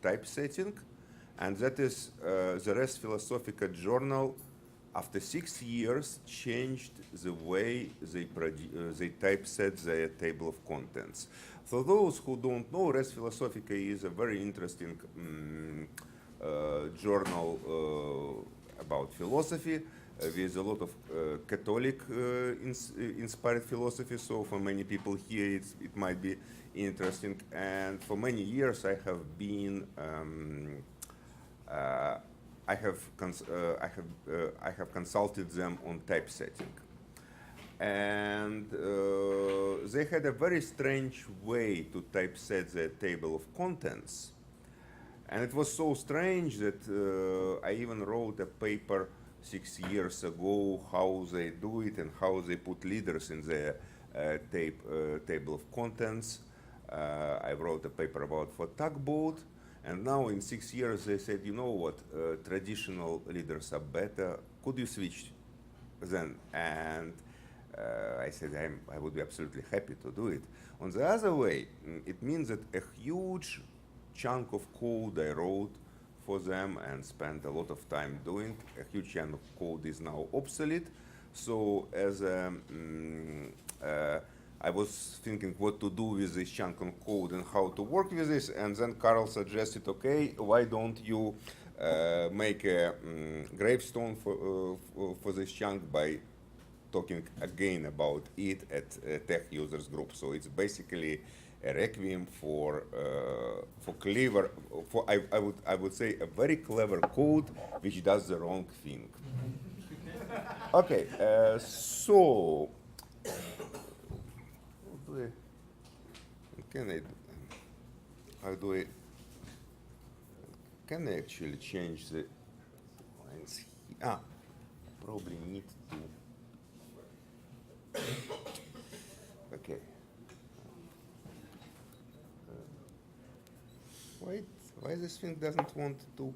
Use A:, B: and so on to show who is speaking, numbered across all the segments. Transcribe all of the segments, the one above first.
A: Typesetting, and that is the Res Philosophica journal, after 6 years, changed the way they typeset their table of contents. For those who don't know, Res Philosophica is a very interesting journal about philosophy, with a lot of Catholic inspired philosophy. So for many people here, it might be interesting. And for many years, I have been I have consulted them on typesetting, and they had a very strange way to typeset their table of contents, and it was so strange that I even wrote a paper 6 years ago how they do it and how they put leaders in their table of contents. I wrote a paper about for tugboat. And now in 6 years they said, you know what, traditional leaders are better. Could you switch then? And I said I would be absolutely happy to do it. On the other way, it means that a huge chunk of code I wrote for them and spent a lot of time doing, a huge chunk of code is now obsolete. So as I was thinking what to do with this chunk of code and how to work with this, and then Carl suggested, okay, why don't you make a gravestone for this chunk by talking again about it at TeX Users Group. So it's basically a requiem for clever, I would say a very clever code which does the wrong thing. Okay, so. Can I actually change the lines here? Probably need to. Okay. Why this thing doesn't want to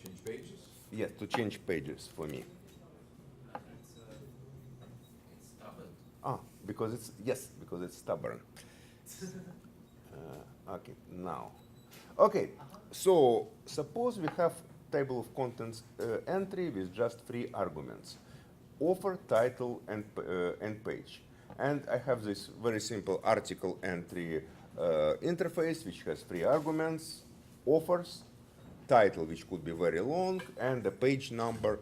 B: change pages?
A: Yes, to change pages for me.
B: It's stubborn.
A: Because it's stubborn. Okay, now. Okay, so suppose we have table of contents entry with just 3 arguments: author, title, and page. And I have this very simple article entry interface which has 3 arguments: authors, title, which could be very long, and the page number,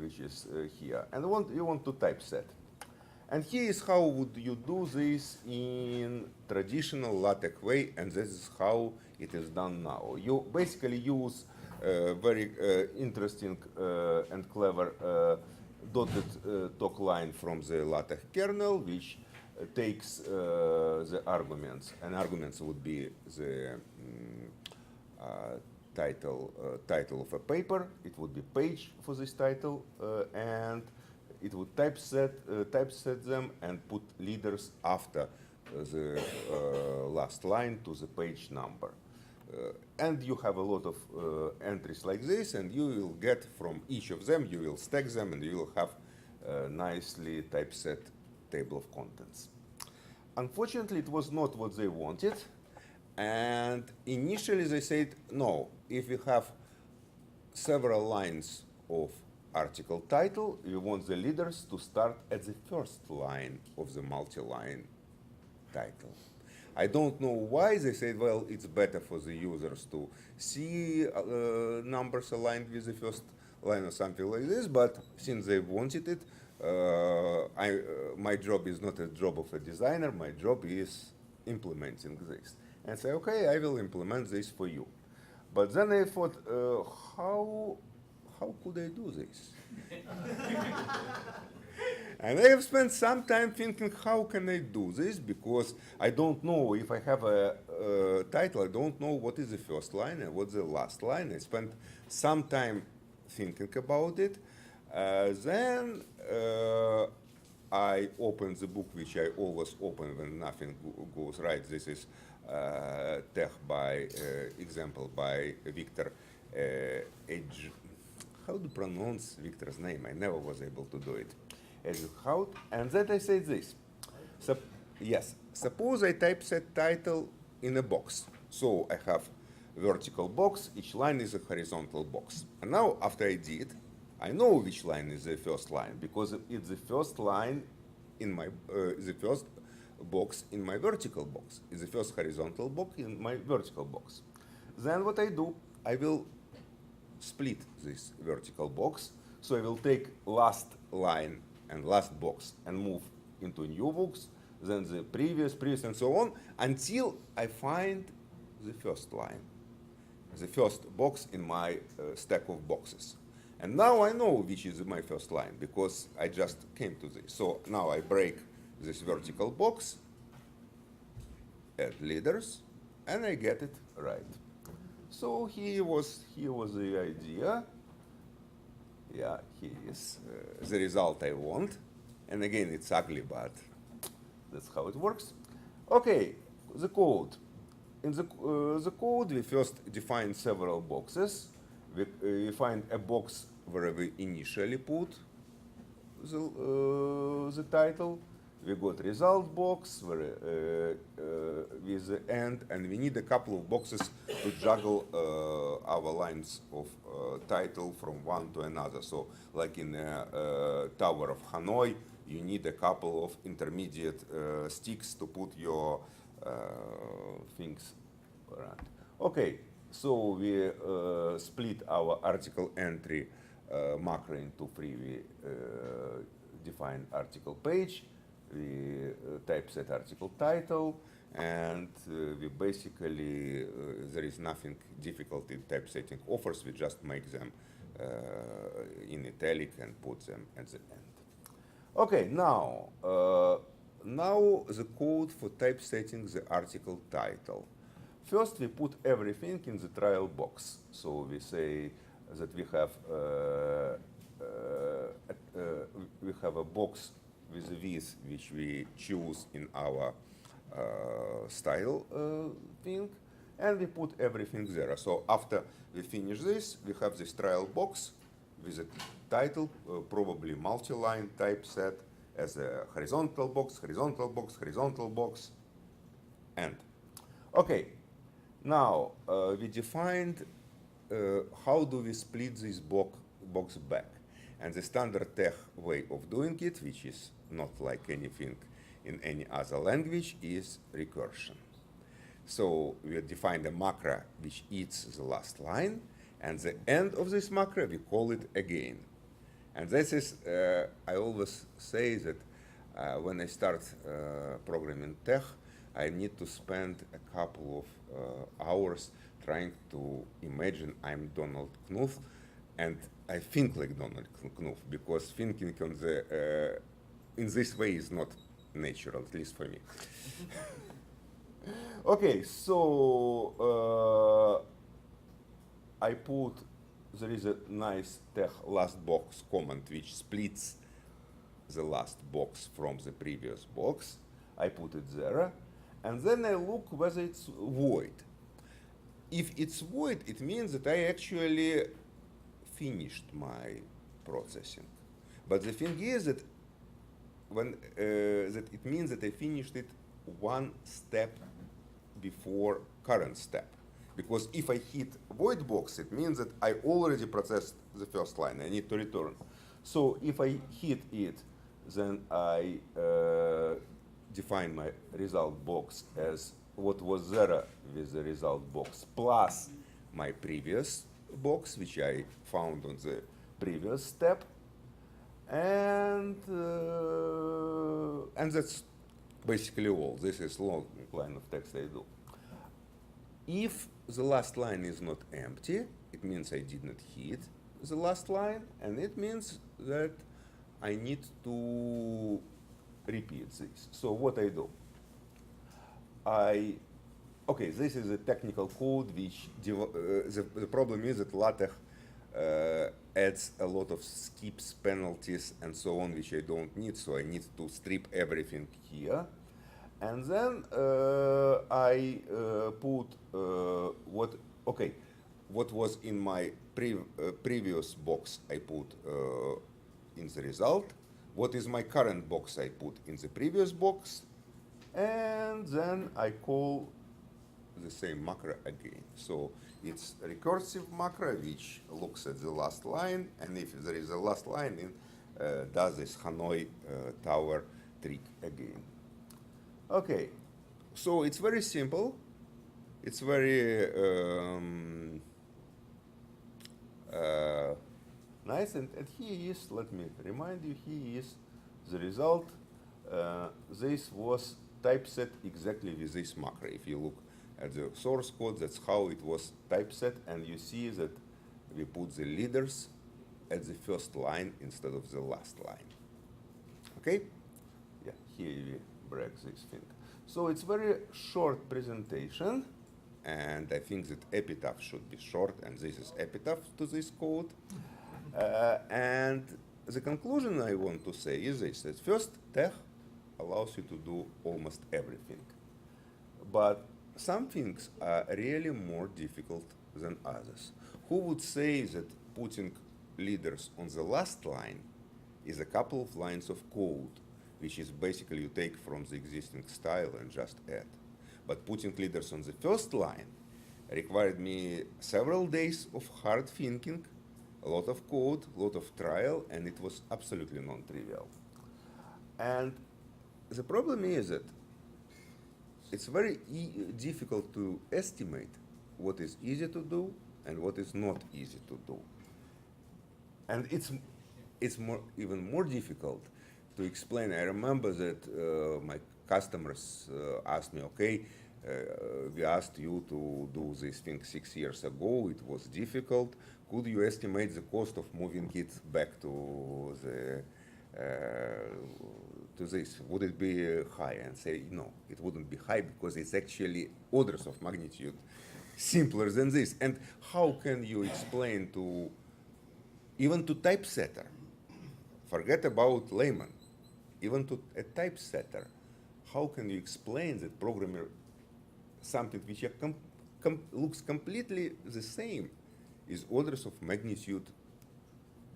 A: which is here. And you want to typeset. And here is how would you do this in traditional LaTeX way, and this is how it is done now. You basically use very interesting and clever dotted talk line from the LaTeX kernel, which takes the arguments, and arguments would be the title of a paper. It would be page for this title, and it would typeset them and put leaders after the last line to the page number. And you have a lot of entries like this, and you will get from each of them, you will stack them, and you will have a nicely typeset table of contents. Unfortunately, it was not what they wanted. And initially they said, no, if we have several lines of article title, we want the leaders to start at the first line of the multi-line title. I don't know why. They said, well, it's better for the users to see numbers aligned with the first line or something like this, but since they wanted it, my job is not a job of a designer, my job is implementing this. And say, okay, I will implement this for you. But then I thought, how could I do this? And I have spent some time thinking, how can I do this? Because I don't know if I have a title, I don't know what is the first line and what's the last line. I spent some time thinking about it. Then I opened the book, which I always open when nothing goes right. This is TeX by example by Victor Edge. How to pronounce Victor's name? I never was able to do it. And then I say this. So, yes, suppose I typeset title in a box. So I have a vertical box, each line is a horizontal box. And now after I did, I know which line is the first line because it's the first line in my, the first box in my vertical box. It's the first horizontal box in my vertical box. Then what I do, I will split this vertical box. So I will take last line and last box and move into new box, then the previous, and so on, until I find the first line, the first box in my stack of boxes. And now I know which is my first line because I just came to this. So now I break this vertical box, add leaders, and I get it right. So here was the idea. Yeah, here is the result I want. And again, it's ugly, but that's how it works. Okay, the code. In the code, we first define several boxes. We find a box where we initially put the title. We got result box where, with the end, and we need a couple of boxes to juggle our lines of title from one to another. So, like in Tower of Hanoi, you need a couple of intermediate sticks to put your things around. Okay, so we split our article entry macro into three. We define article page, we typeset article title, and we basically, there is nothing difficult in typesetting offers, we just make them in italic and put them at the end. Okay, now the code for typesetting the article title. First, we put everything in the trial box. So we say that we have a box with a width which we choose in our style thing, and we put everything there. So after we finish this, we have this trial box with a title, probably multi-line typeset as a horizontal box, horizontal box, horizontal box, and okay. Now we defined how do we split this box back, and the standard TeX way of doing it, which is not like anything in any other language, is recursion. So we define a macro which eats the last line, and the end of this macro we call it again. And this is, I always say that when I start programming TeX, I need to spend a couple of hours trying to imagine I'm Donald Knuth, and I think like Donald Knuth, because thinking on the, in this way is not natural, at least for me. Okay, so I put, there is a nice TeX last box comment which splits the last box from the previous box. I put it there, and then I look whether it's void. If it's void, it means that I actually finished my processing. But the thing is that when that it means that I finished it one step before current step. Because if I hit void box, it means that I already processed the first line. I need to return. So if I hit it, then I define my result box as what was there with the result box plus my previous box, which I found on the previous step, and that's basically all. This is long line of text I do. If the last line is not empty, it means I did not hit the last line, and it means that I need to repeat this. So what I do? Okay, this is a technical code which, the problem is that LaTeX adds a lot of skips, penalties, and so on, which I don't need, so I need to strip everything here. And then I put what was in my previous box I put in the result. What is my current box I put in the previous box. and then I call the same macro again. So it's a recursive macro which looks at the last line, and if there is a last line, it does this Hanoi Tower trick again. Okay, so it's very simple. It's very nice, and here is, let me remind you, here is the result. This was typeset exactly with this macro. If you look at the source code, that's how it was typeset, and you see that we put the leaders at the first line instead of the last line. Okay? Yeah, here we break this thing. So it's very short presentation, and I think that epitaph should be short, and this is epitaph to this code. And the conclusion I want to say is this, that first, TeX allows you to do almost everything. But some things are really more difficult than others. Who would say that putting leaders on the last line is a couple of lines of code, which is basically you take from the existing style and just add. But putting leaders on the first line required me several days of hard thinking, a lot of code, a lot of trial, and it was absolutely non-trivial. And the problem is that it's very difficult to estimate what is easy to do and what is not easy to do. And it's even more difficult to explain. I remember that my customers asked me, okay, we asked you to do this thing 6 years ago. It was difficult. Could you estimate the cost of moving it back to the to this? Would it be high? And say no, it wouldn't be high because it's actually orders of magnitude simpler than this. And how can you explain to even to typesetter? Forget about layman. Even to a typesetter, how can you explain that programmer something which looks completely the same is orders of magnitude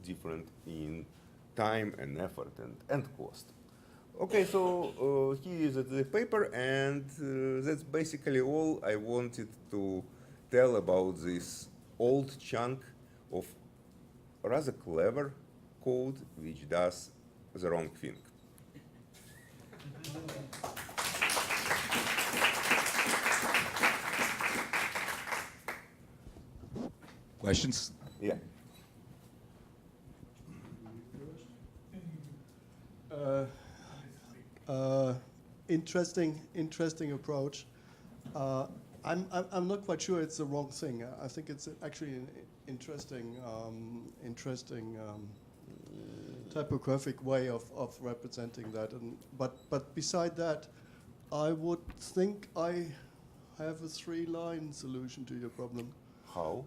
A: different in time and effort and cost. Okay, so here is the paper, and that's basically all I wanted to tell about this old chunk of rather clever code which does the wrong thing.
C: Questions?
A: Yeah.
D: Interesting approach. I'm not quite sure it's the wrong thing. I think it's actually an interesting typographic way of representing that. But beside that, I would think I have a 3-line solution to your problem.
A: How?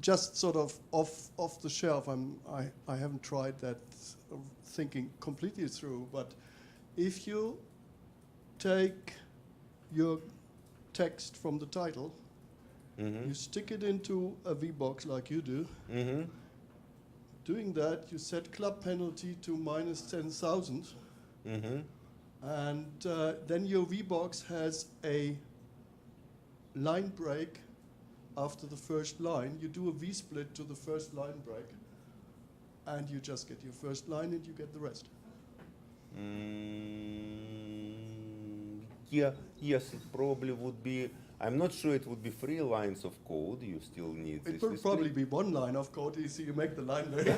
D: Just sort of off the shelf. I haven't tried that thinking completely through, but if you take your text from the title, you stick it into a VBox like you do. Doing that, you set club penalty to minus 10,000, and then your VBox has a line break after the first line. You do a V-split to the first line break, and you just get your first line and you get the rest.
A: Yeah, yes, it probably would be. I'm not sure it would be 3 lines of code. You still need
D: It
A: this.
D: will probably be 1 line of code, so you make the line very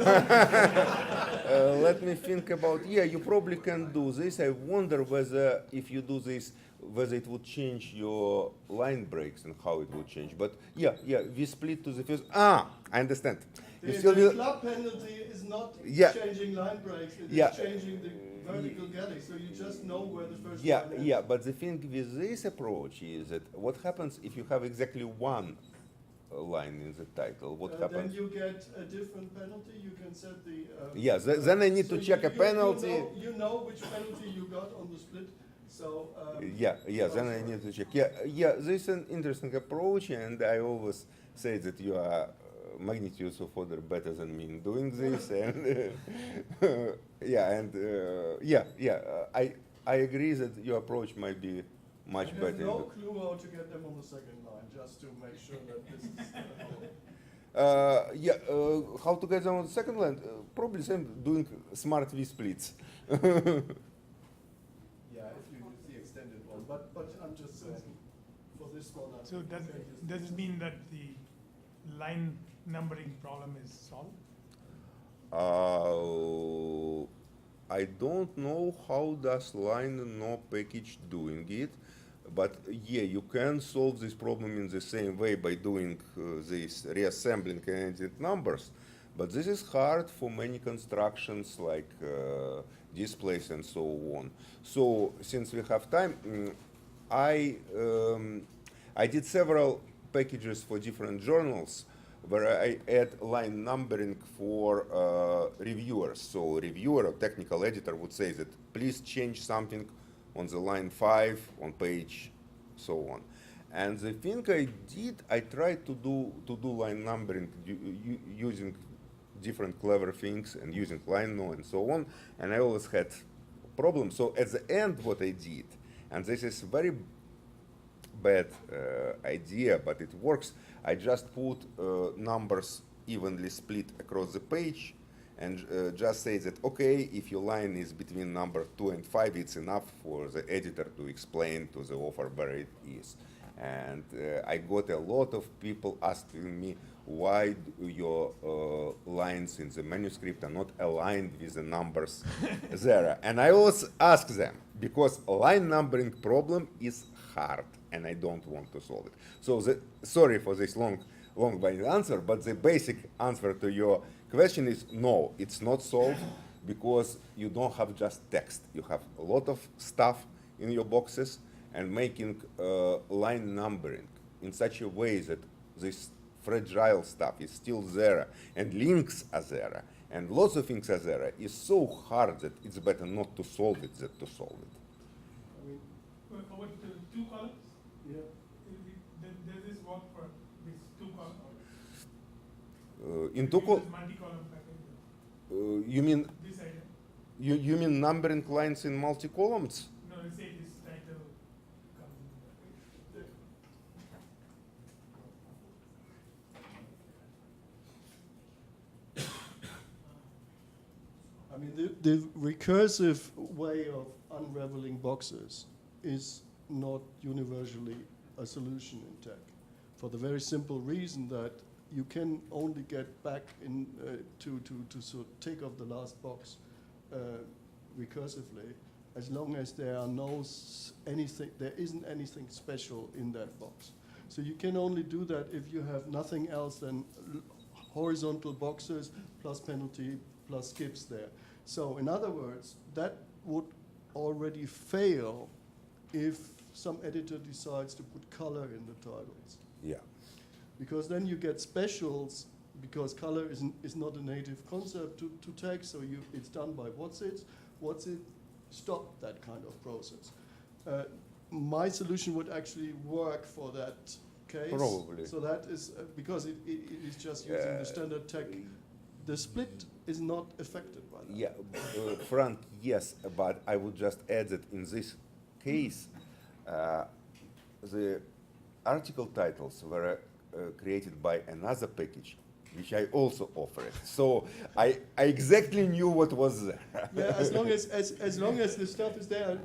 A: Let me think about, yeah, you probably can do this. I wonder whether if you do this, whether it would change your line breaks and how it would change. But yeah, we split to the first. I understand. You still
D: The
A: will,
D: club penalty is not
A: Yeah.
D: changing line breaks, it
A: Yeah.
D: is changing the vertical galley, so you just know where the first
A: yeah,
D: line is.
A: yeah. But the thing with this approach is that what happens if you have exactly 1 line in the title? What
D: Then
A: happens?
D: you get a different penalty, you can set the...
A: Yeah, then I need
D: so
A: to check a penalty.
D: You know which penalty you got on the split, so...
A: Yeah, then I need to check. Yeah, this is an interesting approach, and I always say that you are magnitudes of order better than me in doing this, and I agree that your approach might be much
D: I have
A: better.
D: no clue how to get them on the second line, just to make sure that this is.
A: How to get them on the second line? Probably same doing smart V splits.
D: Yeah, if you use the extended one, but I'm just saying, for this one. I
E: So
D: think
E: does,
D: we can use
E: does
D: this.
E: it mean that the line numbering problem is solved?
A: I don't know how does line no package doing it, but yeah, you can solve this problem in the same way by doing this reassembling candidate numbers, but this is hard for many constructions like displays and so on. So since we have time, I did several packages for different journals where I add line numbering for reviewers. So reviewer or technical editor would say that please change something on the line 5 on page, so on. And the thing I did, I tried to do line numbering using different clever things and using line no and so on, and I always had problems. So at the end, what I did, and this is very bad idea, but it works. I just put numbers evenly split across the page and just say that, okay, if your line is between number 2 and 5, it's enough for the editor to explain to the author where it is. And I got a lot of people asking me why your lines in the manuscript are not aligned with the numbers there. And I always ask them, because line numbering problem is hard and I don't want to solve it. So sorry for this long-winded answer, but the basic answer to your question is no, it's not solved because you don't have just text. You have a lot of stuff in your boxes, and making line numbering in such a way that this fragile stuff is still there and links are there and lots of things are there is so hard that it's better not to solve it than to solve it.
D: I mean,
E: About the 2 columns?
D: yeah.
E: Does this work for these 2 columns?
A: In two
E: multi-column package.
A: you mean
E: This idea.
A: you mean numbering lines in multi-columns?
E: No, let's say this title comes in.
D: I mean, the recursive way of unraveling boxes is not universally a solution in TeX, for the very simple reason that you can only get back in to sort of take off the last box recursively as long as there are there isn't anything special in that box. So you can only do that if you have nothing else than horizontal boxes plus penalty plus skips there. So in other words, that would already fail if some editor decides to put color in the titles.
A: Yeah.
D: Because then you get specials, because color is not a native concept to TeX, so it's done by what's it stop that kind of process. My solution would actually work for that case.
A: Probably.
D: So that is, because it is just using the standard TeX, the split is not affected by that.
A: Yeah, Frank, yes, but I would just add that in this case, the article titles were created by another package, which I also offered. So I exactly knew what was there.
D: Yeah, as long as the stuff is there.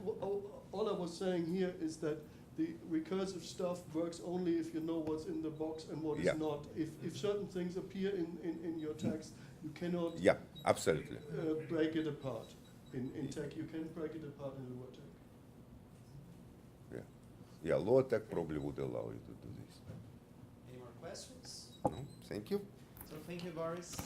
D: All I was saying here is that the recursive stuff works only if you know what's in the box and what is not. If certain things appear in your text, you cannot
A: Yeah, absolutely.
D: break it apart. In TeX, you can break it apart in lower TeX.
A: Yeah, lower tech probably would allow you to do this.
F: Any more questions?
A: No? Thank you.
F: So thank you, Boris.